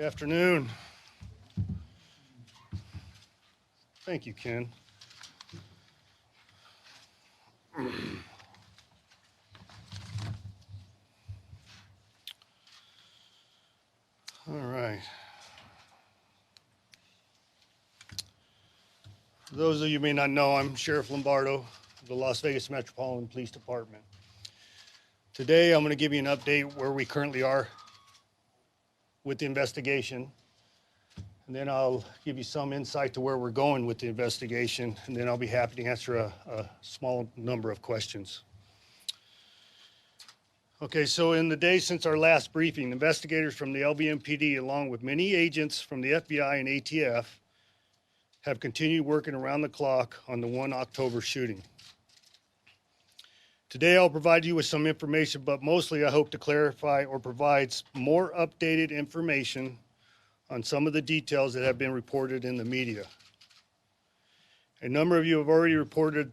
Good afternoon. Thank you, Ken. All right. For those of you who may not know, I'm Sheriff Lombardo of the Las Vegas Metropolitan Police Department. Today, I'm going to give you an update where we currently are with the investigation, and then I'll give you some insight to where we're going with the investigation, and then I'll be happy to answer a small number of questions. Okay, so in the days since our last briefing, investigators from the LVMPD, along with many agents from the FBI and ATF, have continued working around the clock on the 1 October shooting. Today, I'll provide you with some information, but mostly I hope to clarify or provide more updated information on some of the details that have been reported in the media. A number of you have already reported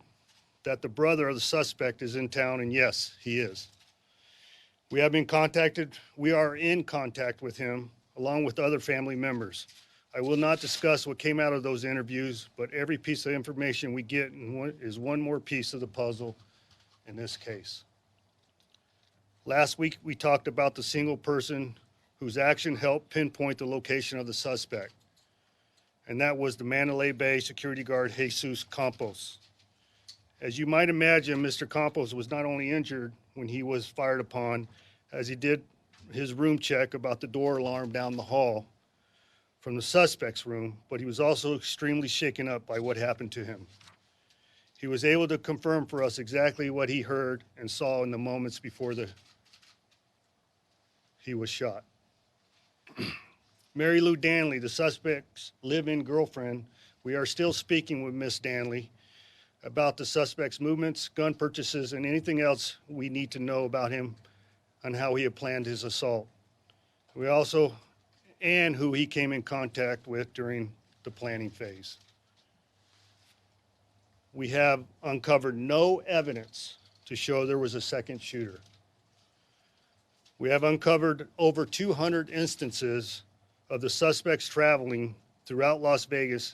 that the brother of the suspect is in town, and yes, he is. We are in contact with him, along with other family members. I will not discuss what came out of those interviews, but every piece of information we get is one more piece of the puzzle in this case. Last week, we talked about the single person whose action helped pinpoint the location of the suspect, and that was the Mandalay Bay security guard, Jesus Campos. As you might imagine, Mr. Campos was not only injured when he was fired upon, as he did his room check about the door alarm down the hall from the suspect's room, but he was also extremely shaken up by what happened to him. He was able to confirm for us exactly what he heard and saw in the moments before he was shot. Mary Lou Danley, the suspect's live-in girlfriend, we are still speaking with Miss Danley about the suspect's movements, gun purchases, and anything else we need to know about him and how he had planned his assault. And who he came in contact with during the planning phase. We have uncovered no evidence to show there was a second shooter. We have uncovered over 200 instances of the suspects traveling throughout Las Vegas,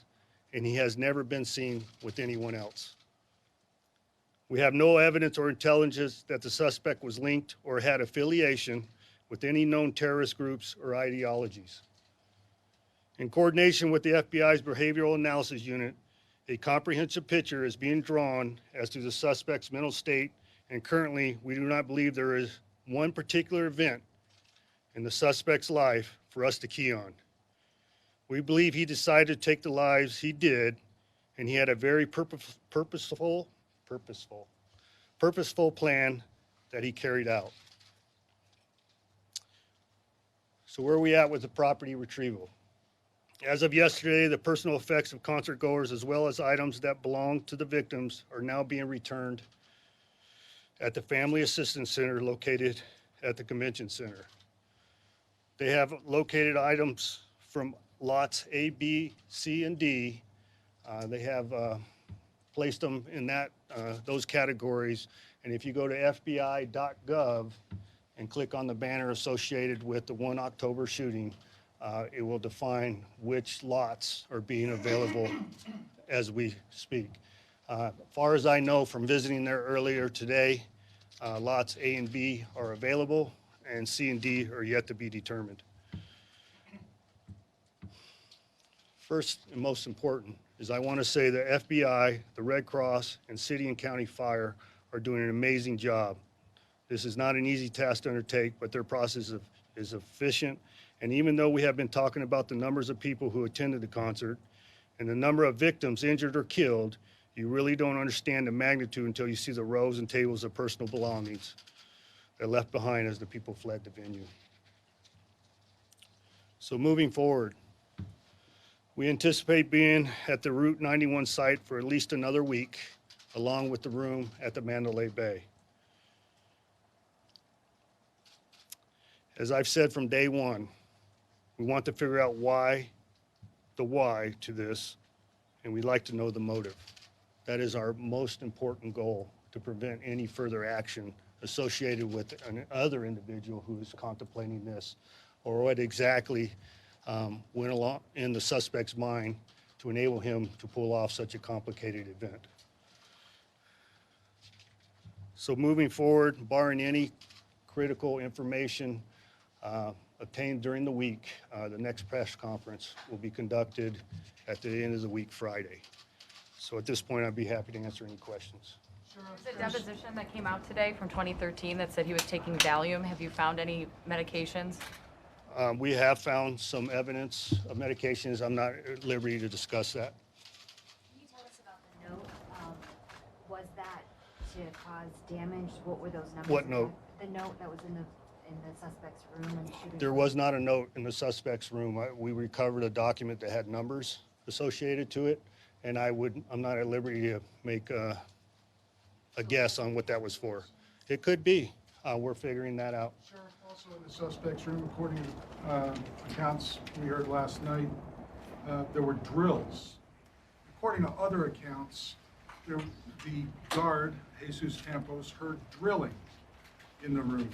and he has never been seen with anyone else. We have no evidence or intelligence that the suspect was linked or had affiliation with any known terrorist groups or ideologies. In coordination with the FBI's Behavioral Analysis Unit, a comprehensive picture is being drawn as to the suspect's mental state, and currently we do not believe there is one particular event in the suspect's life for us to key on. We believe he decided to take the lives he did, and he had a very purposeful plan that he carried out. So where are we at with the property retrieval? As of yesterday, the personal effects of concert goers, as well as items that belong to the victims, are now being returned at the Family Assistance Center located at the Convention Center. They have located items from lots A, B, C, and D. They have placed them in those categories. And if you go to FBI.gov and click on the banner associated with the 1 October shooting, it will define which lots are being available as we speak. As far as I know from visiting there earlier today, lots A and B are available, and C and D are yet to be determined. First and most important is I want to say the FBI, the Red Cross, and City and County Fire are doing an amazing job. This is not an easy task to undertake, but their process is efficient. And even though we have been talking about the numbers of people who attended the concert and the number of victims injured or killed, you really don't understand the magnitude until you see the rows and tables of personal belongings that left behind as the people fled the venue. So moving forward, we anticipate being at the Route 91 site for at least another week, along with the room at the Mandalay Bay. As I've said from day one, we want to figure out the why to this, and we'd like to know the motive. That is our most important goal, to prevent any further action associated with another individual who is contemplating this, or what exactly went along in the suspect's mind to enable him to pull off such a complicated event. So moving forward, barring any critical information obtained during the week, the next press conference will be conducted at the end of the week, Friday. So at this point, I'd be happy to answer any questions. There's a deposition that came out today from 2013 that said he was taking Valium. Have you found any medications? We have found some evidence of medications. I'm not at liberty to discuss that. Can you tell us about the note? Was that to cause damage? What were those numbers? What note? The note that was in the suspect's room and shooting. There was not a note in the suspect's room. We recovered a document that had numbers associated to it, and I'm not at liberty to make a guess on what that was for. It could be. We're figuring that out. Sheriff, also in the suspect's room, according to accounts we heard last night, there were drills. According to other accounts, the guard, Jesus Campos, heard drilling in the room.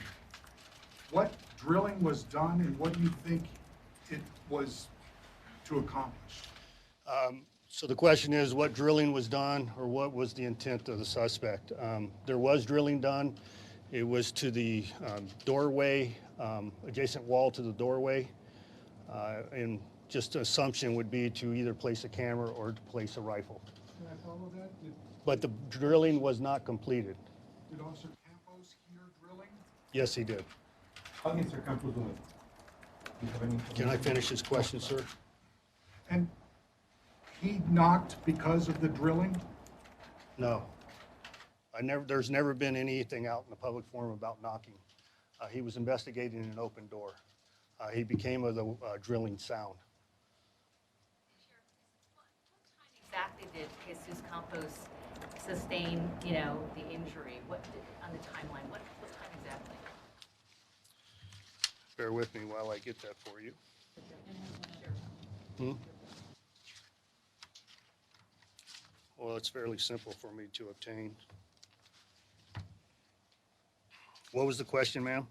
What drilling was done, and what do you think it was to accomplish? So the question is, what drilling was done, or what was the intent of the suspect? There was drilling done. It was to the doorway, adjacent wall to the doorway. And just an assumption would be to either place a camera or to place a rifle. Can I follow that? But the drilling was not completed. Did Officer Campos hear drilling? Yes, he did. How did Mr. Campos do it? Do you have any Can I finish his question, sir? And he knocked because of the drilling? No. There's never been anything out in the public forum about knocking. He was investigating an open door. He became of the drilling sound. What time exactly did Jesus Campos sustain, the injury? On the timeline, what time exactly? Bear with me while I get that for you. Well, it's fairly simple for me to obtain. What was the question, ma'am?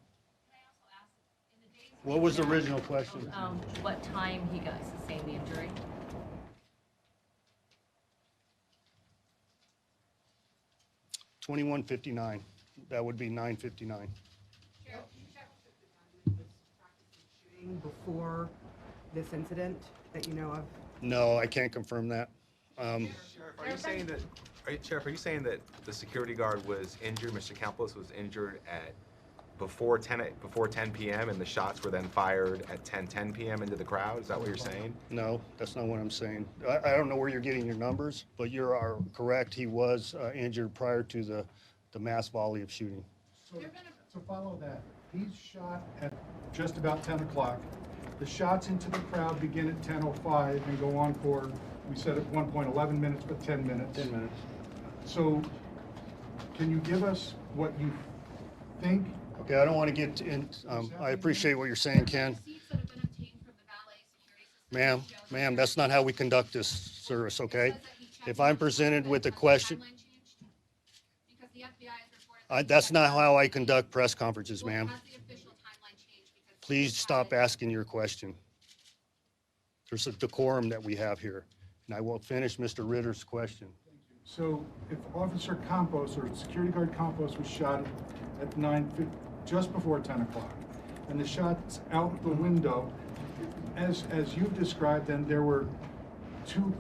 What was the original question? What time he got sustained the injury? $21.59. That would be $9.59. Shooting before this incident that you know of? No, I can't confirm that. Sheriff, are you saying that the security guard was injured, Mr. Campos was injured at before 10 p.m. and the shots were then fired at 10 p.m. into the crowd? Is that what you're saying? No, that's not what I'm saying. I don't know where you're getting your numbers, but you are correct. He was injured prior to the mass volley of shooting. So follow that. He's shot at just about 10 o'clock. The shots into the crowd begin at 10:05 and go on for, we said at one point 11 minutes, but 10 minutes. 10 minutes. So can you give us what you think? Okay, I don't want to get in. I appreciate what you're saying, Ken. Ma'am, that's not how we conduct this service, okay? If I'm presented with a question, that's not how I conduct press conferences, ma'am. Please stop asking your question. There's a decorum that we have here, and I will finish Mr. Ritter's question. So if Officer Campos or Security Guard Campos was shot at just before 10 o'clock, and the shots out the window, as you've described, then there were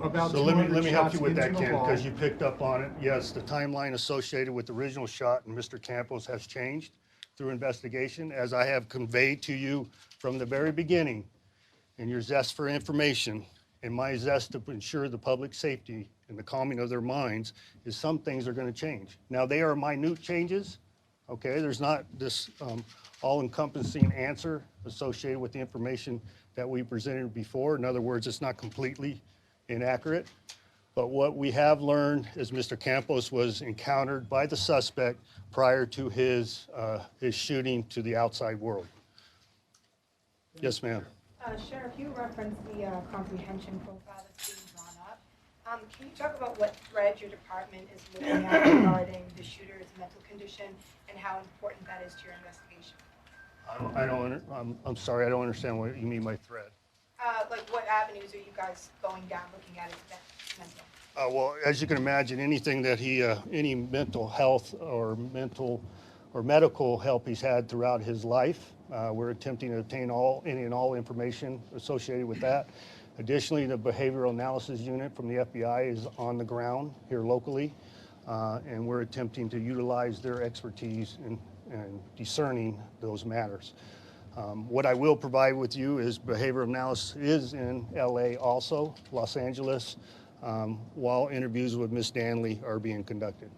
about 200 So let me help you with shots that, into the Ken, wall. because you picked up on it. Yes, the timeline associated with the original shot and Mr. Campos has changed through investigation, as I have conveyed to you from the very beginning. And your zest for information and my zest to ensure the public safety and the calming of their minds is some things are going to change. Now, they are minute changes, okay? There's not this all-encompassing answer associated with the information that we presented before. In other words, it's not completely inaccurate. But what we have learned is Mr. Campos was encountered by the suspect prior to his shooting to the outside world. Yes, ma'am. Sheriff, you referenced the comprehension profile that's being drawn up. Can you talk about what threads your department is looking at regarding the shooter's mental condition and how important that is to your investigation? I'm sorry, I don't understand what you mean by threat. Like, what avenues are you guys going down, looking at his mental? Well, as you can imagine, anything that any mental health or medical help he's had throughout his life, we're attempting to obtain any and all information associated with that. Additionally, the behavioral analysis unit from the FBI is on the ground here locally, and we're attempting to utilize their expertise in discerning those matters. What I will provide with you is behavioral analysis is in LA also, Los Angeles, while interviews with Ms. Danley are being conducted.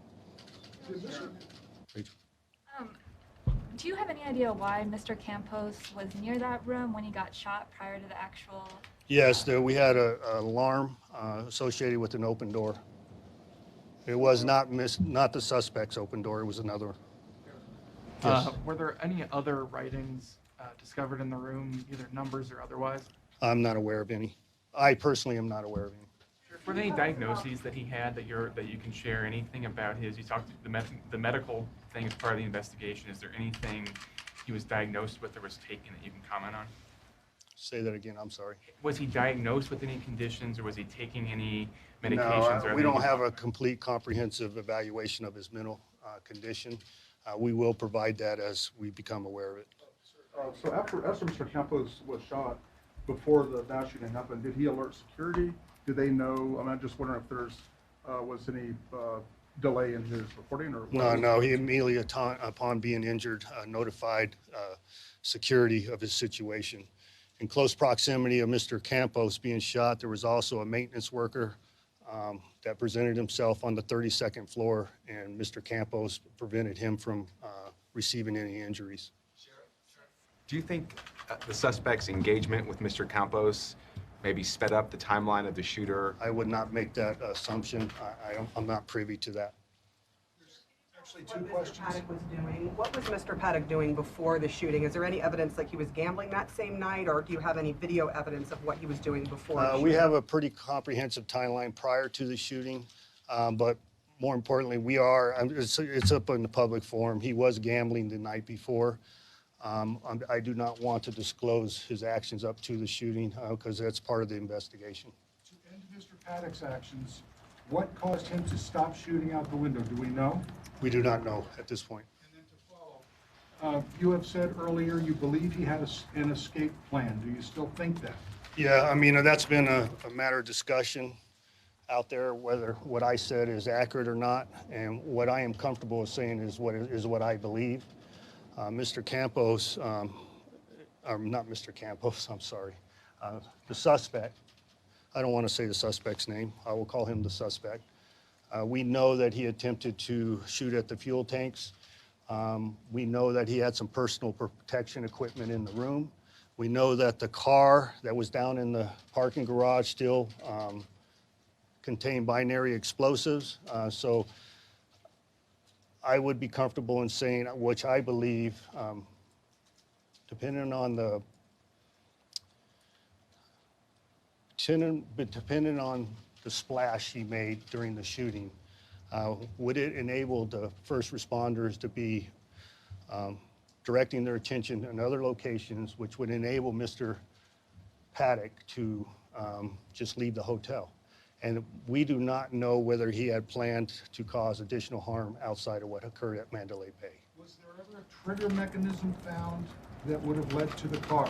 Do you have any idea why Mr. Campos was near that room when he got shot prior to the actual? Yes, we had an alarm associated with an open door. It was not the suspect's open door, it was another one. Yes. Were there any other writings discovered in the room, either numbers or otherwise? I'm not aware of any. I personally am not aware of any. Were there any diagnoses that he had that you can share? Anything about his? You talked the medical thing as part of the investigation. Is there anything he was diagnosed with or was taken that you can comment on? Say that again, I'm sorry. Was he diagnosed with any conditions, or was he taking any medications? No, we don't have a complete comprehensive evaluation of his mental condition. We will provide that as we become aware of it. So after Mr. Campos was shot, before the mass shooting happened, did he alert security? Did they know? I'm just wondering if there's was any delay in his reporting or? No. He immediately upon being injured notified security of his situation. In close proximity of Mr. Campos being shot, there was also a maintenance worker that presented himself on the 32nd floor, and Mr. Campos prevented him from receiving any injuries. Do you think the suspect's engagement with Mr. Campos maybe sped up the timeline of the shooter? I would not make that assumption. I'm not privy to that. Actually, two questions. What was Mr. Paddock doing before the shooting? Is there any evidence like he was gambling that same night, or do you have any video evidence of what he was doing before the shooting? We have a pretty comprehensive timeline prior to the shooting, but more importantly, it's up in the public forum. He was gambling the night before. I do not want to disclose his actions up to the shooting because that's part of the investigation. To end Mr. Paddock's actions, what caused him to stop shooting out the window? Do we know? We do not know at this point. And then to follow, you have said earlier you believe he had an escape plan. Do you still think that? Yeah, I mean, that's been a matter of discussion out there, whether what I said is accurate or not. And what I am comfortable with saying is what I believe. Mr. Campos, or not Mr. Campos, I'm sorry, the suspect, I don't want to say the suspect's name, I will call him the suspect. We know that he attempted to shoot at the fuel tanks. We know that he had some personal protection equipment in the room. We know that the car that was down in the parking garage still contained binary explosives. So I would be comfortable in saying, which I believe, depending on the splash he made during the shooting, would it enable the first responders to be directing their attention in other locations, which would enable Mr. Paddock to just leave the hotel? And we do not know whether he had planned to cause additional harm outside of what occurred at Mandalay Bay. Was there ever a trigger mechanism found that would have led to the car?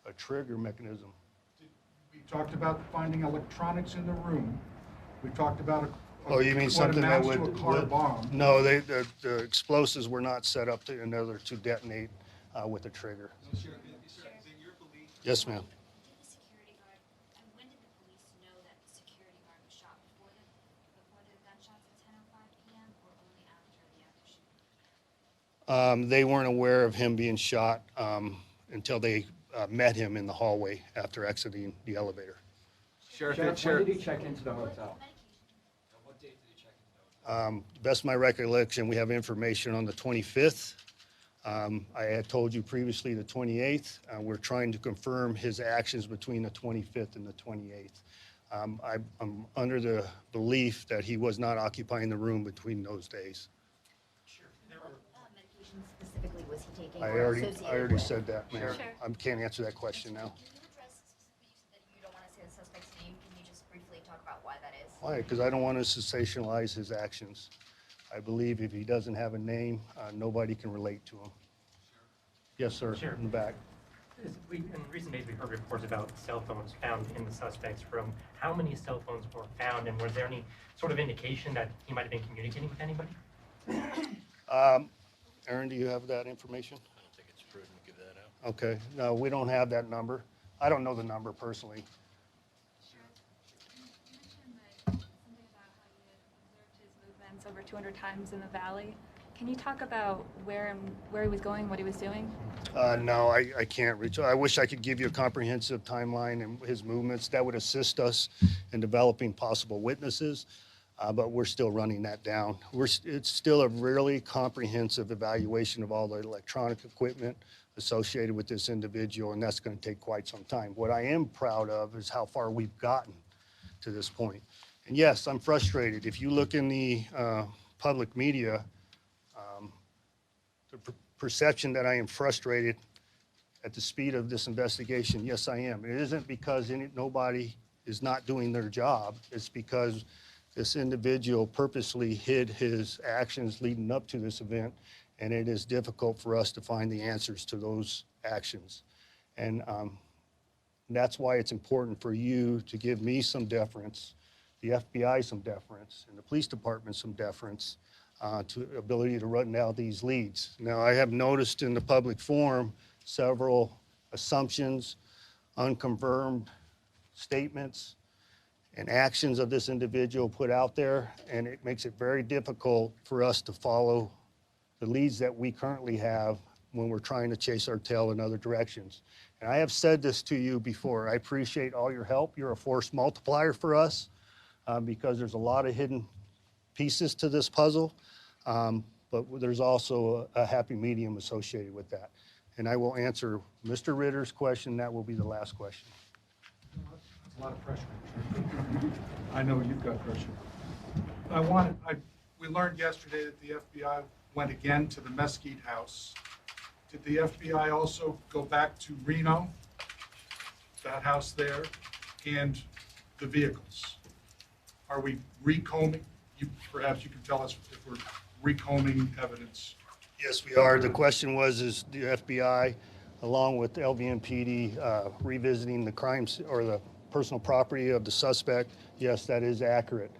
A trigger mechanism? We talked about finding electronics in the room. We talked about Oh, you mean something that would... to a car bomb. No, the explosives were not set up in order to detonate with a trigger. Yes, ma'am. They weren't aware of him being shot until they met him in the hallway after exiting the elevator. Sheriff, When did he check into the hotel? What date did he check into the hotel? Best of my recollection, we have information on the 25th. I had told you previously the 28th. We're trying to confirm his actions between the 25th and the 28th. I'm under the belief that he was not occupying the room between those days. Specifically was he taking I or already associated said with? that, ma'am. I can't answer that question now. Can you address Why? Because I don't want to sensationalize his actions. I believe if he doesn't have a name, nobody can relate to him. Yes, sir, Sure. in the back. In recent days, we've heard reports about cell phones found in the suspect's room. How many cell phones were found, and was there any sort of indication that he might have been communicating with anybody? Aaron, do you have that information? I don't think it's prudent to give that out. Okay, no, we don't have that number. I don't know the number personally. You mentioned something about how you had observed his movements over 200 times in the valley. Can you talk about where he was going, what he was doing? No, I can't reach. I wish I could give you a comprehensive timeline and his movements. That would assist us in developing possible witnesses, but we're still running that down. It's still a really comprehensive evaluation of all the electronic equipment associated with this individual, and that's going to take quite some time. What I am proud of is how far we've gotten to this point. And yes, I'm frustrated. If you look in the public media, the perception that I am frustrated at the speed of this investigation, yes, I am. It isn't because nobody is not doing their job. It's because this individual purposely hid his actions leading up to this event, and it is difficult for us to find the answers to those actions. And that's why it's important for you to give me some deference, the FBI some deference, and the police department some deference to ability to run down these leads. Now, I have noticed in the public forum several assumptions, unconfirmed statements, and actions of this individual put out there, and it makes it very difficult for us to follow the leads that we currently have when we're trying to chase our tail in other directions. And I have said this to you before. I appreciate all your help. You're a force multiplier for us because there's a lot of hidden pieces to this puzzle, but there's also a happy medium associated with that. And I will answer Mr. Ritter's question. That will be the last question. That's a lot of pressure. I know you've got pressure. We learned yesterday that the FBI went again to the Mesquite house. Did the FBI also go back to Reno, that house there, and the vehicles? Are we recombing? Perhaps you can tell us if we're recombing evidence. Yes, we are. The question was, is the FBI, along with LVMPD, revisiting the crimes or the personal property of the suspect? Yes, that is accurate.